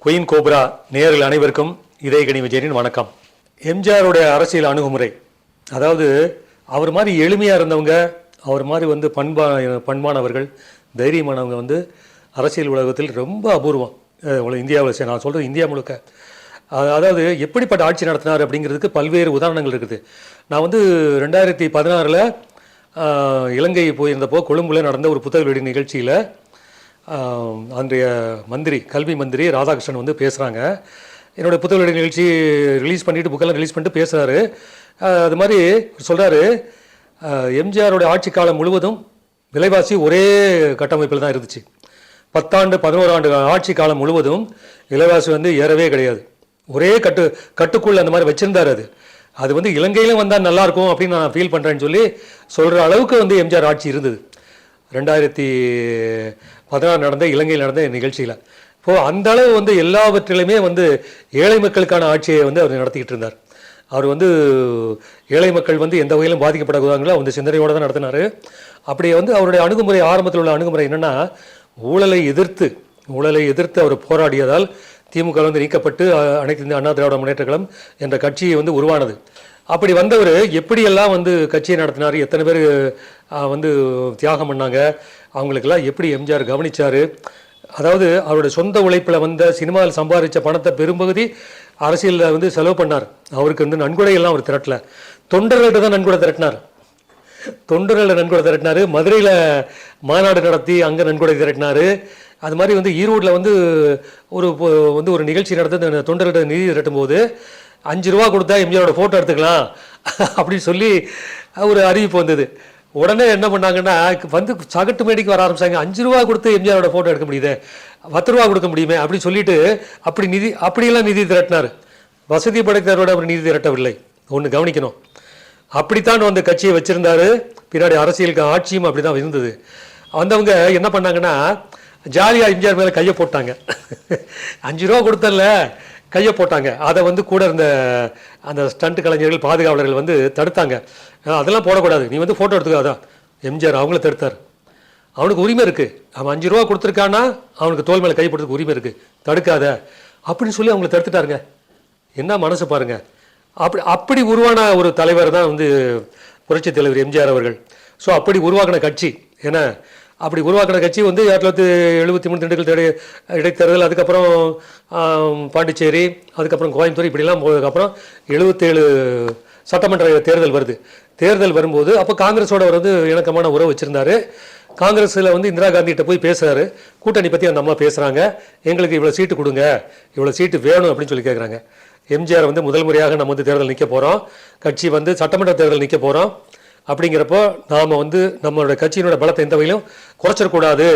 Queen cobra நேயர்கள் அனைவருக்கும் இதயகனி விஜயனின் வணக்கம். எம்ஜிஆருடைய அரசியல் அணுகுமுறை, அதாவது அவர் மாதிரி எளிமையாக இருந்தவங்க, அவர் மாதிரி பண்பானவர்கள், தைரியமானவங்க அரசியல் உலகத்தில் ரொம்ப அபூர்வம். இந்தியாவில் நான் சொல்கிறது இந்தியா முழுக்க. அதாவது எப்படிப்பட்ட ஆட்சி நடத்தினார் அப்படிங்கிறதுக்கு பல்வேறு உதாரணங்கள் இருக்குது. நான் 2016 இலங்கை போயிருந்தப்போ கொழும்புல நடந்த ஒரு புத்தக வெளியீடு நிகழ்ச்சியில் அன்றைய கல்வி மந்திரி ராதாகிருஷ்ணன் பேசுகிறாங்க. என்னோடய புத்தக வெளியீடு நிகழ்ச்சி ரிலீஸ் பண்ணிவிட்டு புக்கெல்லாம் ரிலீஸ் பண்ணிட்டு பேசுகிறாரு. அது மாதிரி சொல்கிறாரு, எம்ஜிஆருடைய ஆட்சி காலம் முழுவதும் விலைவாசி ஒரே கட்டமைப்பில் தான் இருந்துச்சு. 10 ஆண்டு 11 ஆண்டு ஆட்சி காலம் முழுவதும் விலைவாசி ஏறவே கிடையாது. ஒரே கட்டுக்குள்ள அந்த மாதிரி வச்சுருந்தார். அது இலங்கையிலும் வந்தால் நல்லாயிருக்கும் அப்படின்னு நான் ஃபீல் பண்ணுறேன்னு சொல்கிற அளவுக்கு எம்ஜிஆர் ஆட்சி இருந்தது 2016 நடந்த இலங்கையில் நடந்த நிகழ்ச்சியில். இப்போது அந்த அளவு எல்லாவற்றிலுமே ஏழை மக்களுக்கான ஆட்சியை அவர் நடத்திக்கிட்டு இருந்தார். அவர் ஏழை மக்கள் எந்த வகையிலும் பாதிக்கப்படக்கூடாதுங்களோ அந்த சிந்தனையோடு தான் நடத்தினார். அப்படி அவருடைய அணுகுமுறை, ஆரம்பத்தில் உள்ள அணுகுமுறை என்னென்னா, ஊழலை எதிர்த்து அவர் போராடியதால் திமுக நீக்கப்பட்டு அனைத்து இந்திய அண்ணா திராவிட முன்னேற்ற கழகம் என்ற கட்சியை உருவானது. அப்படி வந்தவர் எப்படியெல்லாம் கட்சியை நடத்தினார், எத்தனை பேர் தியாகம் பண்ணாங்க, அவங்களுக்கெல்லாம் எப்படி எம்ஜிஆர் கவனித்தார். அதாவது அவருடைய சொந்த உழைப்பில் சினிமாவில் சம்பாதிச்ச பணத்தை பெரும்பகுதி அரசியலில் செலவு பண்ணார். அவருக்கு நன்கொடையெல்லாம் அவர் திரட்டல, தொண்டர்கள்ட்ட தான் நன்கொடை திரட்டினார். மதுரையில் மாநாடு நடத்தி அங்கே நன்கொடை திரட்டினார். அது மாதிரி ஈரோட்டில் ஒரு நிகழ்ச்சி நடத்த தொண்டர்கிட்ட நிதி திரட்டும் போது 5 ரூபா கொடுத்தா எம்ஜிஆரோட ஃபோட்டோ எடுத்துக்கலாம் அப்படின்னு சொல்லி ஒரு அறிவிப்பு வந்தது. உடனே என்ன பண்ணாங்கன்னா, சகட்டு மேடிக்கு வர ஆரம்பிச்சாங்க. 5 ரூபா கொடுத்து எம்ஜிஆரோட ஃபோட்டோ எடுக்க முடியுது, 10 ரூபா கொடுக்க முடியுமே அப்படின்னு சொல்லிட்டு அப்படியெல்லாம் நிதி திரட்டினார். வசதி படைத்தவரோட அவர் நிதி திரட்டவில்லை. ஒன்று கவனிக்கணும். அப்படித்தான் கட்சியை வச்சுருந்தார். பின்னாடி அரசியலுக்கு ஆட்சியும் அப்படி தான் இருந்தது. வந்தவங்க என்ன பண்ணாங்கன்னா, ஜாலியாக எம்ஜிஆர் மேலே கையை போட்டாங்க. 5 ரூபா கொடுத்தல கையை போட்டாங்க. அதை கூட இருந்த அந்த ஸ்டண்ட் கலைஞர்கள், பாதுகாவலர்கள் தடுத்தாங்க. அதெல்லாம் போடக்கூடாது, நீ ஃபோட்டோ எடுத்துக்காதான். எம்ஜிஆர் அவங்கள தடுத்தார். அவனுக்கு உரிமை இருக்குது, அவன் 5 ரூபா கொடுத்துருக்கானா அவனுக்கு தோல் மேலே கை போடுறதுக்கு உரிமை இருக்குது, தடுக்காத அப்படின்னு சொல்லி அவங்கள தடுத்துட்டாருங்க. என்ன மனசு பாருங்க. அப்படி உருவான ஒரு தலைவர் தான் புரட்சித் தலைவர் எம்ஜிஆர் அவர்கள். ஸோ அப்படி உருவாக்கின கட்சி ஏன்னா, அப்படி உருவாக்கின கட்சி 1973 திண்டுக்கல் இடைத்தேர்தல், அதுக்கப்புறம் பாண்டிச்சேரி, அதுக்கப்புறம் கோயம்புத்தூர், இப்படிலாம் போனதுக்கப்புறம் 77 சட்டமன்ற தேர்தல் வருது. தேர்தல் வரும்போது அப்போ காங்கிரஸோட இணக்கமான உறவு வச்சுருந்தார். காங்கிரஸில் இந்திரா காந்திகிட்ட போய் பேசுகிறாரு. கூட்டணி பற்றி அந்த அம்மா பேசுகிறாங்க. எங்களுக்கு இவ்வளோ சீட்டு கொடுங்க, இவ்வளோ சீட்டு வேணும் அப்படின்னு சொல்லி கேட்குறாங்க. எம்ஜிஆர் முதல் முறையாக நம்ம தேர்தல் நிற்க போகிறோம், கட்சி சட்டமன்ற தேர்தல் நிற்க போகிறோம். அப்படிங்கிறப்போ நாம் நம்மளோட கட்சியினோட பலத்தை எந்த வகையிலும் குறைச்சிடக்கூடாது,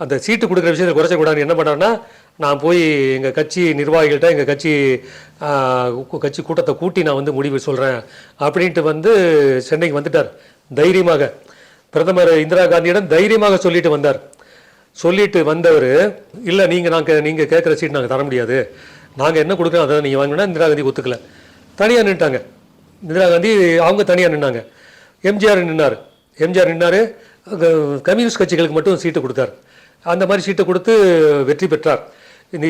அந்த சீட்டு கொடுக்குற விஷயத்தை குறைச்சக்கூடாதுன்னு என்ன பண்ணார்னா, நான் போய் எங்கள் கட்சி நிர்வாகிகள்கிட்ட எங்கள் கட்சி கூட்டத்தை கூட்டி நான் முடிவு சொல்கிறேன் அப்படின்ட்டு சென்னைக்கு வந்துட்டார். தைரியமாக பிரதமர் இந்திரா காந்தியிடம் தைரியமாக சொல்லிட்டு வந்தவர், இல்லை நீங்கள் கேட்குற சீட் நாங்கள் தர முடியாது, நாங்கள் என்ன கொடுக்குறோம் அதை நீங்கள் வாங்கினா இந்திரா காந்தி ஒத்துக்கல. தனியாக நின்றுட்டாங்க. இந்திரா காந்தி அவங்க தனியாக நின்னாங்க. எம்ஜிஆர் நின்னார். கம்யூனிஸ்ட் கட்சிகளுக்கு மட்டும் சீட்டு கொடுத்தார். அந்த மாதிரி சீட்டை கொடுத்து வெற்றி பெற்றார்.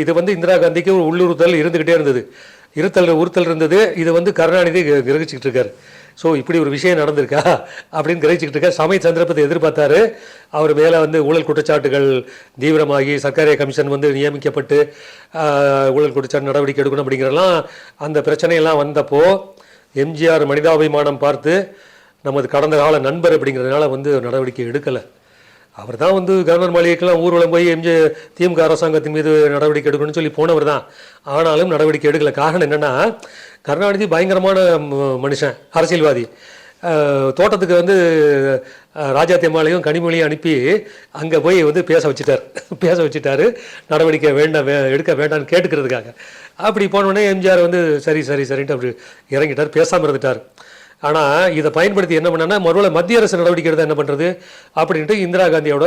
இது இந்திரா காந்திக்கு ஒரு உள்ளுறுத்தல் இருந்துக்கிட்டே இருந்தது, உறுத்தல் இருந்தது. இது கருணாநிதி கிரகிச்சிக்கிட்டு இருக்கார். ஸோ இப்படி ஒரு விஷயம் நடந்திருக்கா அப்படின்னு கிரகிச்சிக்கிட்டு இருக்கார். சமய சந்தர்ப்பத்தை எதிர்பார்த்தாரு. அவர் மேலே ஊழல் குற்றச்சாட்டுகள் தீவிரமாகி சர்க்காரிய கமிஷன் நியமிக்கப்பட்டு ஊழல் குற்றச்சாட்டு நடவடிக்கை எடுக்கணும் அப்படிங்கிறலாம் அந்த பிரச்சனையெல்லாம் வந்தப்போ எம்ஜிஆர் மனிதாபிமானம் பார்த்து நமது கடந்த கால நண்பர் அப்படிங்கிறதுனால நடவடிக்கை எடுக்கலை. அவர் தான் கவர்னர் மாளிகைக்கெல்லாம் ஊர்வலம் போய் திமுக அரசாங்கத்தின் மீது நடவடிக்கை எடுக்கணும்னு சொல்லி போனவர் தான். ஆனாலும் நடவடிக்கை எடுக்கலை. காரணம் என்னென்னா, கருணாநிதி பயங்கரமான மனுஷன், அரசியல்வாதி. தோட்டத்துக்கு ராஜாத்தி அம்மாளையும் கனிமொழியும் அனுப்பி அங்கே போய் பேச வச்சுட்டாரு நடவடிக்கை எடுக்க வேண்டாம்னு கேட்டுக்கிறதுக்காக. அப்படி போனோடனே எம்ஜிஆர் சரின்ட்டு அப்படி இறங்கிட்டார், பேசாமல் இருந்துட்டார். ஆனால் இதை பயன்படுத்தி என்ன பண்ணான்னா, மறுபடியும் மத்திய அரசு நடவடிக்கை எடுத்தால் என்ன பண்ணுறது அப்படின்ட்டு இந்திரா காந்தியோட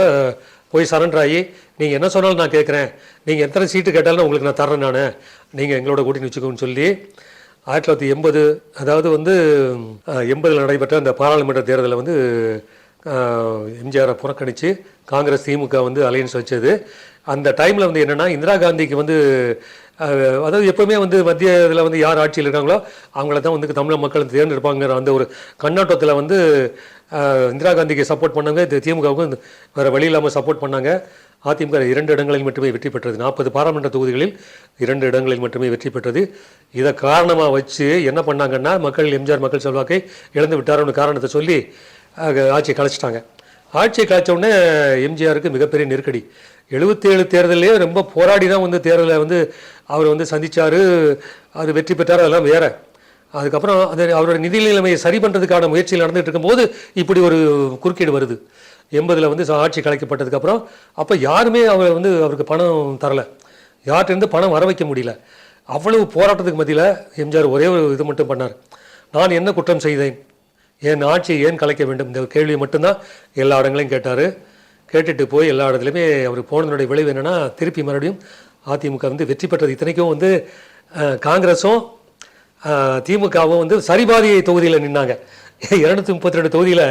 போய் சரண்டர் ஆகி, நீங்கள் என்ன சொன்னாலும் நான் கேட்குறேன், நீங்கள் எத்தனை சீட்டு கேட்டாலும் உங்களுக்கு நான் தர்றேன், நீங்கள் எங்களோட கூட்டணி வச்சுக்கோன்னு சொல்லி 1980 அதாவது 80 நடைபெற்ற அந்த பாராளுமன்ற தேர்தலில் எம்ஜிஆரை புறக்கணித்து காங்கிரஸ் திமுக வந்து அலையன்ஸ் வச்சது. அந்த டைமில் வந்து என்னென்னா இந்திரா காந்திக்கு வந்து அதாவது எப்போவுமே வந்து மத்திய இதில் வந்து யார் ஆட்சியில் இருக்காங்களோ அவங்கள தான் வந்து தமிழக மக்கள் தேர்ந்தெடுப்பாங்கிற அந்த ஒரு கண்ணோட்டத்தில் வந்து இந்திரா காந்திக்கு சப்போர்ட் பண்ணாங்க. திமுகவுக்கும் வேறு வழி இல்லாமல் சப்போர்ட் பண்ணாங்க. அதிமுக 2 இடங்களில் மட்டுமே வெற்றி பெற்றது. 40 பாராளுமன்ற தொகுதிகளில் 2 இடங்களில் மட்டுமே வெற்றி பெற்றது. இதை காரணமாக வச்சு என்ன பண்ணாங்கன்னா எம்ஜிஆர் மக்கள் செல்வாக்கை இழந்து விட்டார்னு காரணத்தை சொல்லி ஆட்சியை கலைச்சிட்டாங்க. ஆட்சியை கலைச்ச எம்ஜிஆருக்கு மிகப்பெரிய நெருக்கடி. 77 தேர்தலே ரொம்ப போராடி தான் வந்து தேர்தலில் வந்து அவர் வந்து சந்தித்தார். அது வெற்றி பெற்றார், அதெல்லாம் வேறு. அதுக்கப்புறம் அவரோட நிதி நிலைமையை சரி பண்ணுறதுக்கான முயற்சியில் நடந்துகிட்டு இருக்கும்போது இப்படி ஒரு குறுக்கீடு வருது. 80 வந்து ஆட்சி கலைக்கப்பட்டதுக்கப்புறம் அப்போ யாருமே அவருக்கு பணம் தரலை, யார்கிட்டேருந்து பணம் வர வைக்க முடியல. அவ்வளவு போராட்டத்துக்கு மத்தியில் எம்ஜிஆர் ஒரே ஒரு இது மட்டும் பண்ணார். நான் என்ன குற்றம் செய்தேன், என் ஆட்சியை ஏன் கலைக்க வேண்டும், இந்த கேள்வியை மட்டும்தான் எல்லா இடங்களையும் கேட்டார். கேட்டுட்டு போய் எல்லா இடத்துலையுமே அவர் போனதனுடைய விளைவு என்னென்னா திருப்பி மறுபடியும் அதிமுக வந்து வெற்றி பெற்றது. இத்தனைக்கும் வந்து காங்கிரஸும் திமுகவும் வந்து சரிபாதி தொகுதியில் நின்னாங்க. 232 தொகுதியில்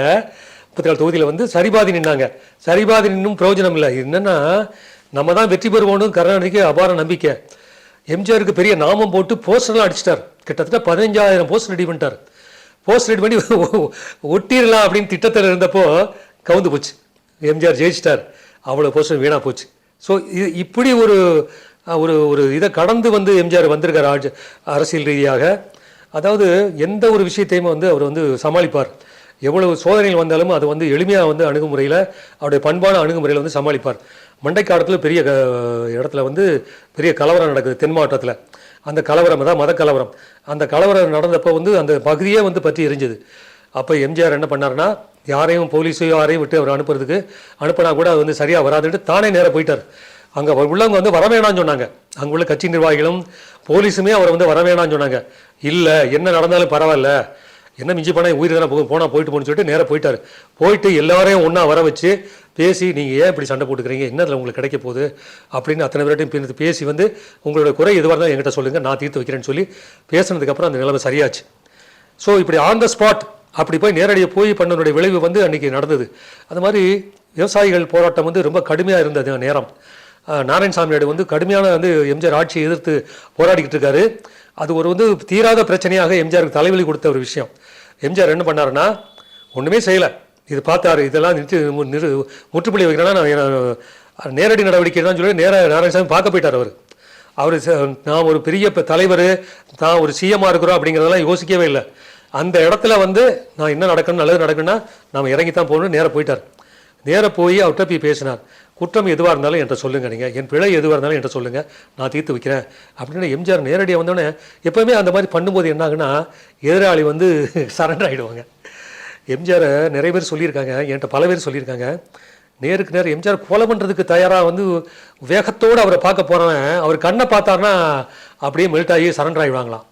34 தொகுதியில் வந்து சரிபாதி நின்னாங்க. சரிபாதி நின்னும் பிரயோஜனம் இல்லை. என்னென்னா நம்ம தான் வெற்றி பெறுவோன்னு கருணாநிதிக்கு அபார நம்பிக்கை. எம்ஜிஆருக்கு பெரிய நாமம் போட்டு போஸ்டர்லாம் அடிச்சிட்டார். கிட்டத்தட்ட 15,000 போஸ்டர் ரெடி பண்ணிட்டார். போஸ்டர் ரெடி பண்ணி ஒட்டிடலாம் அப்படின்னு திட்டத்தில் இருந்தப்போ கவுந்து போச்சு. எம்ஜிஆர் ஜெயிச்சிட்டார். அவ்வளோ போஸ்டர் வீணாக போச்சு. ஸோ இப்படி ஒரு ஒரு ஒரு இதை கடந்து வந்து எம்ஜிஆர் வந்திருக்கார் அரசியல் ரீதியாக. அதாவது எந்த ஒரு விஷயத்தையும் வந்து அவர் வந்து சமாளிப்பார். எவ்வளவு சோதனைகள் வந்தாலும் அது வந்து எளிமையாக வந்து அணுகுமுறையில் அவருடைய பண்பான அணுகுமுறையில் வந்து சமாளிப்பார். மண்டைக்காலத்தில் பெரிய இடத்துல வந்து பெரிய கலவரம் நடக்குது தென் மாவட்டத்தில். அந்த கலவரம் தான் மத கலவரம். அந்த கலவரம் நடந்தப்போ வந்து அந்த பகுதியே வந்து பற்றி எரிஞ்சுது. அப்போ எம்ஜிஆர் என்ன பண்ணார்னா யாரையும் போலீஸையோ யாரையும் விட்டு அவர் அனுப்புனா கூட அது வந்து சரியாக வராதுன்ட்டு தானே நேராக போயிட்டார். அங்கே உள்ளவங்க வந்து வரவேணான்னு சொன்னாங்க. அங்கே உள்ள கட்சி நிர்வாகிகளும் போலீஸுமே அவரை வந்து வரவேணான்னு சொன்னாங்க. இல்லை என்ன நடந்தாலும் பரவாயில்ல, என்ன மிஞ்சி பண்ணால் உயிர் தானே போனால் போயிட்டு போகணும்னு சொல்லிட்டு நேராக போயிட்டார். போயிட்டு எல்லாரையும் ஒன்றா வர வச்சு பேசி நீங்கள் ஏன் இப்படி சண்டை போட்டுக்கிறீங்க, என்ன அதில் உங்களுக்கு கிடைக்க போகுது அப்படின்னு அத்தனை பேர்ட்டையும் பேசி வந்து உங்களோட குறை எதுவாக இருந்தால் என்கிட்ட சொல்லுங்கள், நான் தீர்த்து வைக்கிறேன்னு சொல்லி பேசினதுக்கப்புறம் அந்த நிலைமை சரியாச்சு. ஸோ இப்படி ஆன் த ஸ்பாட் அப்படி போய் நேரடியாக போய் பண்ணனுடைய விளைவு வந்து அன்றைக்கி நடந்தது. அது மாதிரி விவசாயிகள் போராட்டம் வந்து ரொம்ப கடுமையாக இருந்தது நேரம். நாராயணசாமி நாயுடு வந்து கடுமையான வந்து எம்ஜிஆர் ஆட்சியை எதிர்த்து போராடிக்கிட்டு இருக்காரு. அது ஒரு வந்து தீராத பிரச்சனையாக எம்ஜிஆருக்கு தலைவலி கொடுத்த ஒரு விஷயம். எம்ஜிஆர் என்ன பண்ணாருன்னா ஒன்றுமே செய்யலை. இது பார்த்தாரு, இதெல்லாம் முற்றுப்புள்ளி வைக்கிறேன்னா நான் நேரடி நடவடிக்கை தான் சொல்லி நாராயணசாமி பார்க்க போயிட்டார். அவர் நான் ஒரு பெரிய தலைவர், நான் ஒரு சிஎம்மாக இருக்கிறோம் அப்படிங்கிறதெல்லாம் யோசிக்கவே இல்லை. அந்த இடத்துல வந்து நான் என்ன நடக்கணும், நல்லது நடக்குன்னா நாம் இறங்கி தான் போகணும்னு நேராக போயிட்டார். நேராக போய் அவர்கிட்ட போய் பேசினார். குற்றம் எதுவாக இருந்தாலும் என்கிட்ட சொல்லுங்கள், நீங்கள் என் பிழை எதுவாக இருந்தாலும் என்கிட்ட சொல்லுங்கள், நான் தீர்த்து வைக்கிறேன் அப்படின்னு எம்ஜிஆர் நேரடியாக வந்தோடனே எப்போவுமே அந்த மாதிரி பண்ணும்போது என்னாகுன்னா எதிராளி வந்து சரண்டர் ஆகிடுவாங்க. எம்ஜிஆரை நிறைய பேர் சொல்லியிருக்காங்க, என்கிட்ட பல பேர் சொல்லியிருக்காங்க, நேருக்கு நேரம் எம்ஜிஆர் கொலை பண்ணுறதுக்கு தயாராக வந்து வேகத்தோடு அவரை பார்க்க போகிறவன் அவர் கண்ணை பார்த்தாருன்னா அப்படியே மெல்ட் ஆகி சரண்டர் ஆகிடுவாங்களாம்.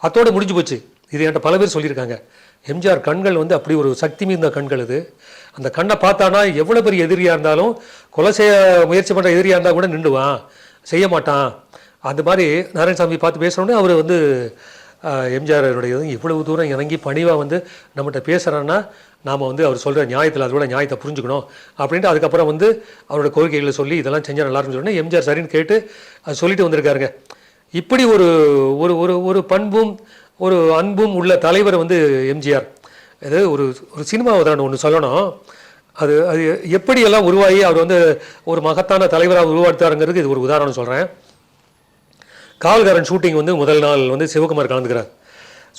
அத்தோடு முடிஞ்சு போச்சு. இது என்கிட்ட பல பேர் சொல்லியிருக்காங்க. எம்ஜிஆர் கண்கள் வந்து அப்படி ஒரு சக்தி மிகுந்த கண்கள். இது அந்த கண்ணை பார்த்தானா எவ்வளோ பெரிய எதிரியாக இருந்தாலும், கொலை செய்ய முயற்சி பண்ணுற எதிரியாக இருந்தால் கூட நின்றுவான், செய்ய மாட்டான். அந்த மாதிரி நாராயணசாமி பார்த்து பேசுகிறோன்னே அவர் வந்து எம்ஜிஆருடைய இவ்வளவு தூரம் இறங்கி பணிவாக வந்து நம்மகிட்ட பேசுகிறான்னா நாம் வந்து அவர் சொல்கிற நியாயத்தில் அதோட நியாயத்தை புரிஞ்சுக்கணும் அப்படின்ட்டு அதுக்கப்புறம் வந்து அவரோட கோரிக்கைகளை சொல்லி இதெல்லாம் செஞ்சால் நல்லாருன்னு சொன்னேன். எம்ஜிஆர் சரின்னு கேட்டு அது சொல்லிட்டு வந்திருக்காருங்க. இப்படி ஒரு ஒரு ஒரு பண்பும் ஒரு அன்பும் உள்ள தலைவர் வந்து எம்ஜிஆர். இது ஒரு ஒரு சினிமா உதாரணம் ஒன்று சொல்லணும். அது அது எப்படியெல்லாம் உருவாகி அவர் வந்து ஒரு மகத்தான தலைவராக உருவாடுத்தாருங்கிறதுக்கு இது ஒரு உதாரணம் சொல்கிறேன். காவல்காரன் ஷூட்டிங் வந்து முதல் நாள் வந்து சிவகுமார் கலந்துக்கிறார்.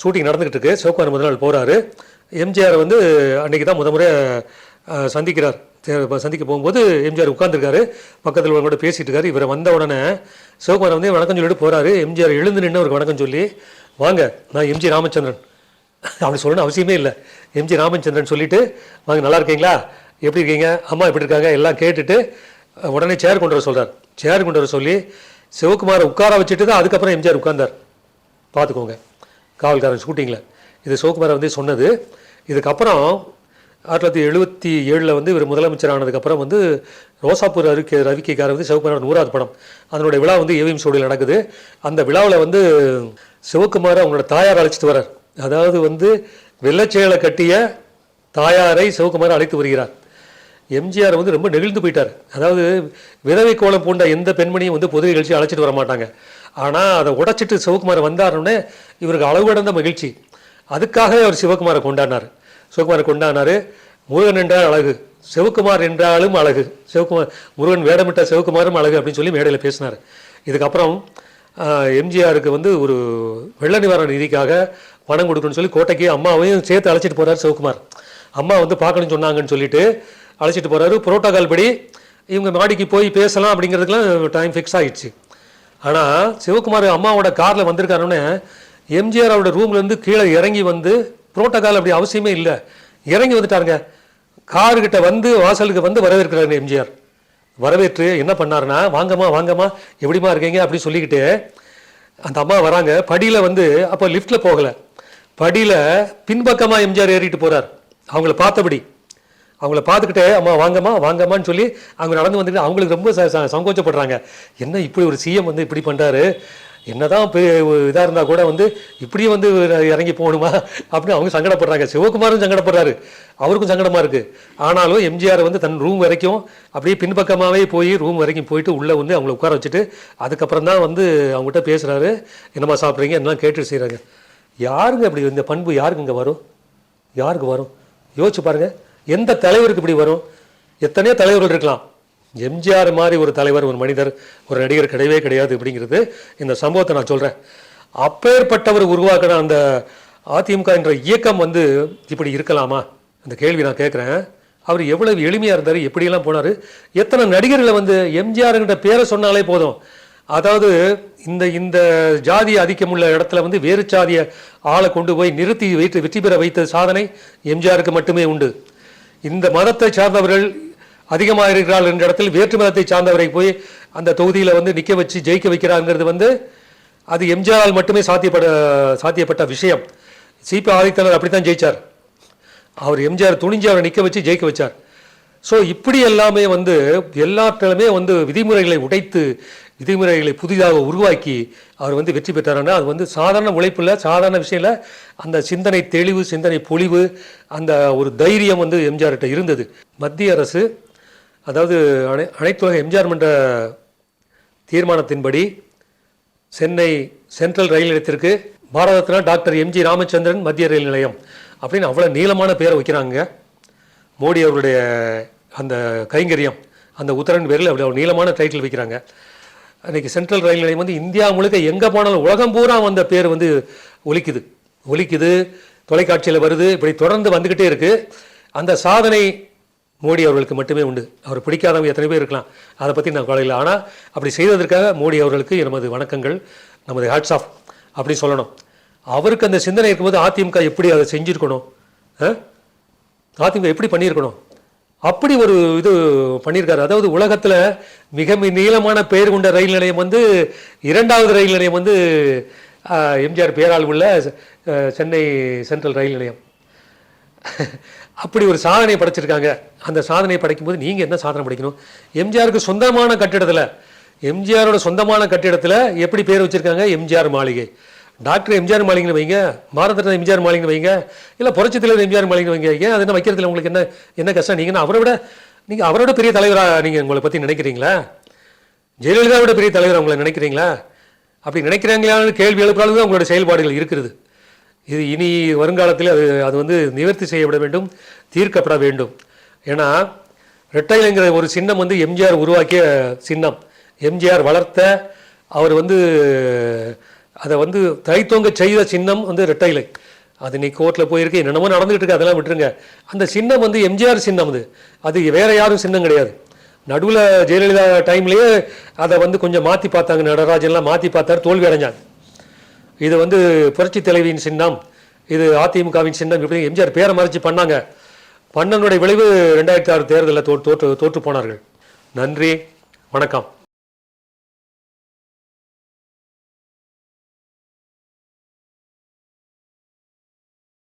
ஷூட்டிங் நடந்துக்கிட்டு இருக்கு. சிவகுமார் முதல் நாள் போகிறாரு. எம்ஜிஆர் வந்து அன்றைக்கி தான் முறை சந்திக்கிறார். சந்திக்க போகும்போது எம்ஜிஆர் உட்காந்துருக்காரு, பக்கத்தில் கூட பேசிகிட்டு இருக்காரு. இவரை வந்த உடனே சிவகுமார் வந்து வணக்கம் சொல்லிட்டு போகிறாரு. எம்ஜிஆர் எழுந்து நின்று அவருக்கு வணக்கம் சொல்லி, வாங்க நான் எம்ஜி ராமச்சந்திரன் அப்படி சொல்லணும்னு அவசியமே இல்லை, எம்ஜி ராமச்சந்திரன் சொல்லிவிட்டு வாங்க நல்லா இருக்கீங்களா, எப்படி இருக்கீங்க, அம்மா எப்படி இருக்காங்க எல்லாம் கேட்டுட்டு உடனே சேர் கொண்டு வர சொல்கிறார். சேர் கொண்டு வர சொல்லி சிவகுமாரை உட்கார வச்சுட்டு தான் அதுக்கப்புறம் எம்ஜிஆர் உட்கார்ந்தார். பார்த்துக்கோங்க, காவல்காரன் ஷூட்டிங்கில் இது சிவகுமாரை வந்து சொன்னது. இதுக்கப்புறம் 1977 வந்து இவர் முதலமைச்சர் ஆனதுக்கப்புறம் வந்து ரோசாப்பூர் ரவிக்கைக்காரர் வந்து சிவகுமாரோட 100வது படம், அதனுடைய விழா வந்து ஏவிஎம் ஸ்டூடியோவில் நடக்குது. அந்த விழாவில் வந்து சிவகுமார் அவங்களோட தாயார் அழைச்சிட்டு வரார். அதாவது வந்து வெள்ளச்சேலை கட்டிய தாயாரை சிவகுமார் அழைத்து வருகிறார். எம்ஜிஆர் வந்து ரொம்ப நெகிழ்ந்து போயிட்டார். அதாவது விதவை கோலம் பூண்ட எந்த பெண்மணியும் வந்து பொது நிகழ்ச்சி அழைச்சிட்டு வர மாட்டாங்க. ஆனால் அதை உடைச்சிட்டு சிவகுமார் வந்தாருன்னே இவருக்கு அளவு கடந்த மகிழ்ச்சி. அதுக்காகவே அவர் சிவகுமாரை கொண்டாடினார். முருகன் என்றால் அழகு, சிவகுமார் என்றாலும் அழகு, சிவகுமார் முருகன் வேடமிட்ட சிவகுமாரும் அழகு அப்படின்னு சொல்லி மேடையில் பேசினார். இதுக்கப்புறம் எம்ஜிஆருக்கு வந்து ஒரு வெள்ள நிவாரண நிதிக்காக பணம் கொடுக்கணும்னு சொல்லி கோட்டைக்கு அம்மாவையும் சேர்த்து அழைச்சிட்டு போகிறார் சிவகுமார். அம்மா வந்து பார்க்கணும்னு சொன்னாங்கன்னு சொல்லிட்டு அழைச்சிட்டு போகிறாரு. புரோட்டோகால் படி இவங்க மாடிக்கு போய் பேசலாம் அப்படிங்கிறதுக்கெலாம் டைம் ஃபிக்ஸ் ஆகிடுச்சு. ஆனால் சிவகுமார் அம்மாவோட காரில் வந்திருக்காருன்னு எம்ஜிஆர் அவரோட ரூம்லேருந்து கீழே இறங்கி வந்து, புரோட்டோகால் அப்படி அவசியமே இல்லை, இறங்கி வந்துட்டாருங்க. காருக்கிட்ட வந்து வாசலுக்கு வந்து வரவேற்கிறாருங்க எம்ஜிஆர். வரவேற்று என்ன பண்ணாருன்னா, வாங்கம்மா வாங்கம்மா எப்படிமா இருக்கீங்க அப்படி சொல்லிக்கிட்டு அந்த அம்மா வராங்க. படியில் வந்து அப்போ லிஃப்ட்டில் போகலை, படியில் பின்பக்கமாக எம்ஜிஆர் ஏறிட்டு போகிறார். அவங்கள பார்த்தபடி அவங்கள பார்த்துக்கிட்டே அம்மா வாங்கம்மா வாங்கம்மான்னு சொல்லி அவங்க நடந்து வந்துட்டு அவங்களுக்கு ரொம்ப சங்கோச்சப்படுறாங்க. என்ன இப்படி ஒரு சிஎம் வந்து இப்படி பண்ணுறாரு, என்னதான் இதாக இருந்தால் கூட வந்து இப்படியும் வந்து இறங்கி போகணுமா அப்படின்னு அவங்க சங்கடப்படுறாங்க. சிவகுமாரும் சங்கடப்படுறாரு, அவருக்கும் சங்கடமாக இருக்குது. ஆனாலும் எம்ஜிஆர் வந்து தன் ரூம் வரைக்கும் அப்படியே பின்பக்கமாகவே போய் ரூம் வரைக்கும் போயிட்டு உள்ளே வந்து அவங்கள உட்கார வச்சுட்டு அதுக்கப்புறம் தான் வந்து அவங்ககிட்ட பேசுகிறாரு. என்னம்மா சாப்பிட்றீங்க என்னலாம் கேட்டு செய்கிறாங்க. யாருங்க அப்படி இந்த பண்பு யாருக்கு இங்கே வரும்? யாருக்கு வரும்? யோசிச்சு பாருங்கள். எந்த தலைவருக்கு இப்படி வரும்? எத்தனையோ தலைவர்கள் இருக்கலாம். எம்ஜிஆர் மாதிரி ஒரு தலைவர், ஒரு மனிதர், ஒரு நடிகர் கிடையவே கிடையாது அப்படிங்கிறது இந்த சம்பவத்தை நான் சொல்கிறேன். அப்பேற்பட்டவர் உருவாக்கின அந்த அதிமுக என்ற இயக்கம் வந்து இப்படி இருக்கலாமா? அந்த கேள்வி நான் கேட்குறேன். அவர் எவ்வளவு எளிமையாக இருந்தார், எப்படியெல்லாம் போனார். எத்தனை நடிகர்களை வந்து எம்ஜிஆர்கிட்ட பேரை சொன்னாலே போதும், அதாவது இந்த ஜாதி அதிகமுள்ள இடத்துல வந்து வேறு சாதிய ஆளை கொண்டு போய் நிறுத்தி வைத்து வெற்றி பெற வைத்த சாதனை எம்ஜிஆருக்கு மட்டுமே உண்டு. இந்த மதத்தை சார்ந்தவர்கள் அதிகமாக இருக்கிறார்கள் என்ற இடத்தில் வேற்று மதத்தை சார்ந்தவரை போய் அந்த தொகுதியில் வந்து நிற்க வச்சு ஜெயிக்க வைக்கிறாங்கிறது வந்து அது எம்ஜிஆரால் மட்டுமே சாத்தியப்பட்ட விஷயம். சிபி ஆதித்தனர் அப்படி தான் ஜெயிச்சார். அவர் எம்ஜிஆர் துணிஞ்சு அவரை நிற்க வச்சு ஜெயிக்க வச்சார். ஸோ இப்படி எல்லாமே வந்து எல்லாத்திலுமே வந்து விதிமுறைகளை உடைத்து விதிமுறைகளை புதிதாக உருவாக்கி அவர் வந்து வெற்றி பெற்றாருன்னா அது வந்து சாதாரண உழைப்பில் சாதாரண விஷயம் இல்லை. அந்த சிந்தனை தெளிவு, சிந்தனை பொலிவு, அந்த ஒரு தைரியம் வந்து எம்ஜிஆர்கிட்ட இருந்தது. மத்திய அரசு அதாவது அனைத்துலக எம்ஜிஆர் மன்ற தீர்மானத்தின்படி சென்னை சென்ட்ரல் ரயில் நிலையத்திற்கு பாரத ரத்னா டாக்டர் எம்ஜி ராமச்சந்திரன் மத்திய ரயில் நிலையம் அப்படின்னு அவ்வளோ நீளமான பேரை வைக்கிறாங்க. மோடி அவருடைய அந்த கைங்கரியம், அந்த உத்தரவின் பேரில் அப்படி அவ்வளோ நீளமான டைட்டில் வைக்கிறாங்க. அன்றைக்கி சென்ட்ரல் ரயில் நிலையம் வந்து இந்தியா முழுக்க எங்கே போனாலும் உலகம் பூரா அந்த பேர் வந்து ஒலிக்குது, தொலைக்காட்சியில் வருது, இப்படி தொடர்ந்து வந்துக்கிட்டே இருக்குது. அந்த சாதனை மோடி அவர்களுக்கு மட்டுமே உண்டு. அவர் பிடிக்காதவங்க எத்தனை பேர் இருக்கலாம், அதை பற்றி நான் கவலை இல்லை. ஆனால் அப்படி செய்வதற்காக மோடி அவர்களுக்கு நமது வணக்கங்கள், நமது ஹேட்ஸ் ஆஃப் அப்படி சொல்லணும். அவருக்கு அந்த சிந்தனை இருக்கும்போது அதிமுக எப்படி அதை செஞ்சுருக்கணும், அதிமுக எப்படி பண்ணியிருக்கணும், அப்படி ஒரு இது பண்ணியிருக்காரு. அதாவது உலகத்தில் மிக நீளமான பெயர் கொண்ட ரயில் நிலையம் வந்து இரண்டாவது ரயில் நிலையம் வந்து எம்ஜிஆர் பேரால் உள்ள சென்னை சென்ட்ரல் ரயில் நிலையம். அப்படி ஒரு சாதனை படைச்சிருக்காங்க. அந்த சாதனை படைக்கும்போது நீங்கள் என்ன சாதனை படைக்கணும்? எம்ஜிஆருக்கு சொந்தமான கட்டிடத்தில், எம்ஜிஆரோட சொந்தமான கட்டிடத்தில் எப்படி பேர் வச்சுருக்காங்க? எம்ஜிஆர் மாளிகை. டாக்டர் எம்ஜிஆர் மாளிகைன்னு வைங்க, பாரத ரத்னா எம்ஜிஆர் மாளிகைன்னு வைங்க, இல்லை புரட்சித் தலைவர் எம்ஜிஆர் மாளிகைன்னு வைங்க. ஏன் அது என்ன வைக்கிறதுல உங்களுக்கு என்ன கஷ்டம்? நீங்கள் அவரோட பெரிய தலைவராக நீங்கள் உங்களை பற்றி நினைக்கிறீங்களா? ஜெயலலிதாவோட பெரிய தலைவர் உங்களை நினைக்கிறீங்களா? அப்படி நினைக்கிறாங்களான்னு கேள்வி எழுப்பாலும் தான் உங்களோட செயல்பாடுகள் இருக்கிறது. இது இனி வருங்காலத்தில் அது வந்து நிவர்த்தி செய்யப்பட வேண்டும், தீர்க்கப்பட வேண்டும். ஏன்னா ரெட்டைலைங்கிற ஒரு சின்னம் வந்து எம்ஜிஆர் உருவாக்கிய சின்னம், எம்ஜிஆர் வளர்த்த, அவர் வந்து அதை வந்து தைத்தோங்க செய்த சின்னம் வந்து ரெட்டைலை. அது இன்னைக்கு கோர்ட்டில் போயிருக்கு, என்னென்னமோ நடந்துகிட்டு இருக்கு, அதெல்லாம் விட்டுருங்க. அந்த சின்னம் வந்து எம்ஜிஆர் சின்னம், அது வேற யாரும் சின்னம் கிடையாது. நடுவில் ஜெயலலிதா டைம்லேயே அதை வந்து கொஞ்சம் மாற்றி பார்த்தாங்க, நடராஜன்லாம் மாற்றி பார்த்தாரு, தோல்வி அடைஞ்சாங்க. இது வந்து புரட்சி தலைவியின் சின்னம், இது அதிமுகவின் சின்னம், இப்படி எம்ஜிஆர் பேரை மறைச்சி பண்ணாங்க. பண்ணனுடைய விளைவு 2006 தேர்தலில் தோற்று போனார்கள். நன்றி, வணக்கம்.